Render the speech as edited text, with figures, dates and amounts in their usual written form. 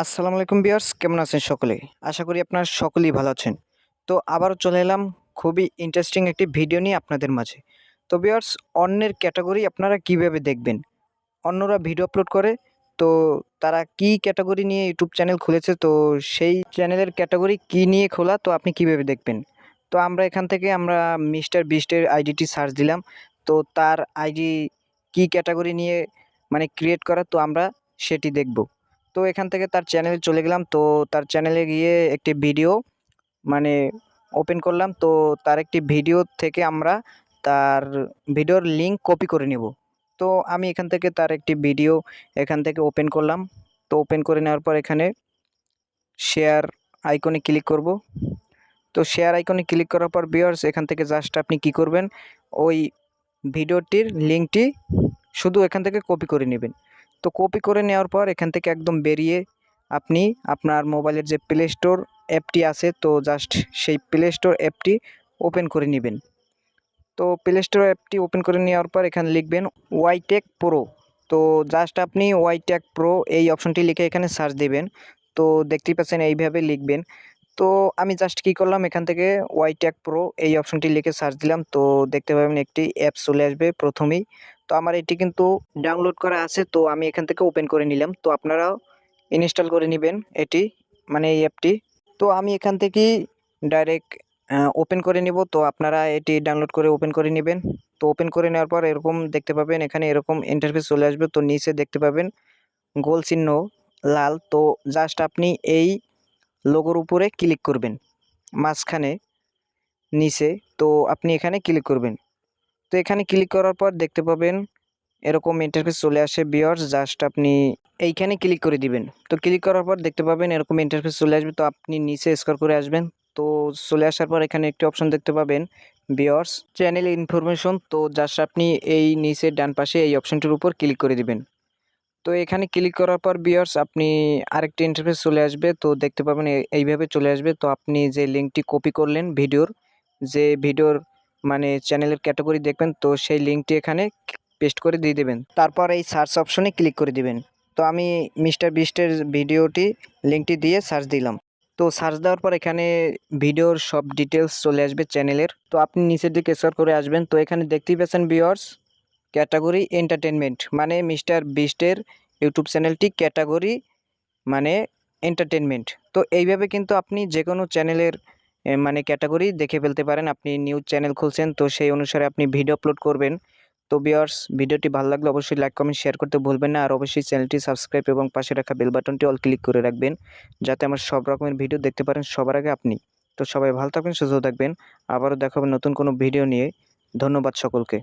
আসসালামু আলাইকুম ভিউয়ার্স, কেমন আছেন সকলে? আশা করি আপনারা সকলেই ভালো আছেন। তো আবারও চলে এলাম খুবই ইন্টারেস্টিং একটি ভিডিও নিয়ে আপনাদের মাঝে। তো ভিউয়ার্স, অন্যের ক্যাটেগরি আপনারা কিভাবে দেখবেন? অন্যরা ভিডিও আপলোড করে, তো তারা কি ক্যাটেগরি নিয়ে ইউটিউব চ্যানেল খুলেছে, তো সেই চ্যানেলের ক্যাটেগরি কি নিয়ে খোলা, তো আপনি কিভাবে দেখবেন? তো আমরা এখান থেকে মিস্টার বিস্টের আইডিটি সার্চ দিলাম। তো তার আইডি কি ক্যাটেগরি নিয়ে মানে ক্রিয়েট করা, তো আমরা সেটি দেখব। তো এখান থেকে তার চ্যানেলে চলে গেলাম। তো তার চ্যানেলে গিয়ে একটি ভিডিও মানে ওপেন করলাম। তো তার একটি ভিডিও থেকে আমরা তার ভিডিওর লিঙ্ক কপি করে নেব। তো আমি এখান থেকে তার একটি ভিডিও এখান থেকে ওপেন করলাম। তো ওপেন করে নেওয়ার পর এখানে শেয়ার আইকনে ক্লিক করব। তো শেয়ার আইকনে ক্লিক করার পর ভিউয়ার্স, এখান থেকে জাস্ট আপনি কি করবেন, ওই ভিডিওটির লিঙ্কটি শুধু এখান থেকে কপি করে নেবেন। তো কপি করে নেওয়ার পর এখান থেকে একদম বেরিয়ে আপনি আপনার মোবাইলের যে প্লে স্টোর অ্যাপটি আছে, তো জাস্ট সেই প্লে স্টোর অ্যাপটি ওপেন করে নেবেন। তো প্লে স্টোর অ্যাপটি ওপেন করে নেওয়ার পর এখানে লিখবেন ওয়াইটেক প্রো। তো জাস্ট আপনি ওয়াইটেক প্রো এই অপশনটি লিখে এখানে সার্চ দেবেন। তো দেখতেই পাচ্ছেন এইভাবে লিখবেন। তো আমি জাস্ট কী করলাম, এখান থেকে ওয়াইটেক প্রো এই অপশনটি লিখে সার্চ দিলাম। তো দেখতে পাবেন একটি অ্যাপ চলে আসবে প্রথমেই। তো আমার এটি কিন্তু ডাউনলোড করা আছে, তো আমি এখান থেকে ওপেন করে নিলাম। তো আপনারাও ইনস্টল করে নেবেন এটি, মানে এই অ্যাপটি। তো আমি এখান থেকেই ডাইরেক্ট ওপেন করে নিব। তো আপনারা এটি ডাউনলোড করে ওপেন করে নেবেন। তো ওপেন করে নেওয়ার পর এরকম দেখতে পাবেন, এখানে এরকম ইন্টারফেস চলে আসবে। তো নিচে দেখতে পাবেন গোল চিহ্ন লাল। তো জাস্ট আপনি এই লোগোর উপরে ক্লিক করবেন, মাঝখানে নিচে। তো আপনি এখানে ক্লিক করবেন। তো এখানে ক্লিক করার পর দেখতে পাবেন এরকম ইন্টারফেস চলে আসে ভিউয়ার্স, জাস্ট আপনি এইখানে ক্লিক করে দিবেন। তো ক্লিক করার পর দেখতে পাবেন এরকম ইন্টারফেস চলে আসবে। তো আপনি নিচে স্ক্রল করে আসবেন। তো চলে আসার পর এখানে একটি অপশন দেখতে পাবেন ভিউয়ার্স চ্যানেল ইনফরমেশন। তো জাস্ট আপনি এই নিচে ডান পাশে এই অপশনটির উপর ক্লিক করে দিবেন। তো এখানে ক্লিক করার পর ভিউয়ার্স আপনি আরেকটি ইন্টারফেস চলে আসবে। তো দেখতে পাবেন এইভাবে চলে আসবে। তো আপনি যে লিঙ্কটি কপি করলেন ভিডিওর, যে ভিডিওর মানে চ্যানেলের ক্যাটাগরি দেখবেন, তো সেই লিঙ্কটি এখানে পেস্ট করে দিয়ে দেবেন। তারপর এই সার্চ অপশনে ক্লিক করে দিবেন। তো আমি মিস্টার বিস্টের ভিডিওটি লিঙ্কটি দিয়ে সার্চ দিলাম। তো সার্চ দেওয়ার পর এখানে ভিডিওর সব ডিটেলস চলে আসবে চ্যানেলের। তো আপনি নিচের দিকে স্ক্রল করে আসবেন। তো এখানে দেখতেই পাচ্ছেন ভিউয়ার্স ক্যাটাগরি এন্টারটেনমেন্ট, মানে মিস্টার বিস্টের ইউটিউব চ্যানেলটি ক্যাটাগরি মানে এন্টারটেনমেন্ট। তো এইভাবে কিন্তু আপনি যে কোনো চ্যানেলের মানে ক্যাটাগরি দেখে ফেলতে পারেন। আপনি নিউজ চ্যানেল খুলছেন, তো সেই অনুসারে আপনি ভিডিও আপলোড করবেন। তো ভিউয়ার্স, ভিডিওটি ভালো লাগলে অবশ্যই লাইক কমেন্ট শেয়ার করতে ভুলবেন না। আর অবশ্যই চ্যানেলটি সাবস্ক্রাইব এবং পাশে রাখা বেল বাটনটি অল ক্লিক করে রাখবেন, যাতে আমার সব রকমের ভিডিও দেখতে পারেন সবার আগে আপনি। তো সবাই ভালো থাকবেন, সুস্থ থাকবেন। আবারও দেখা হবে নতুন কোনো ভিডিও নিয়ে। ধন্যবাদ সকলকে।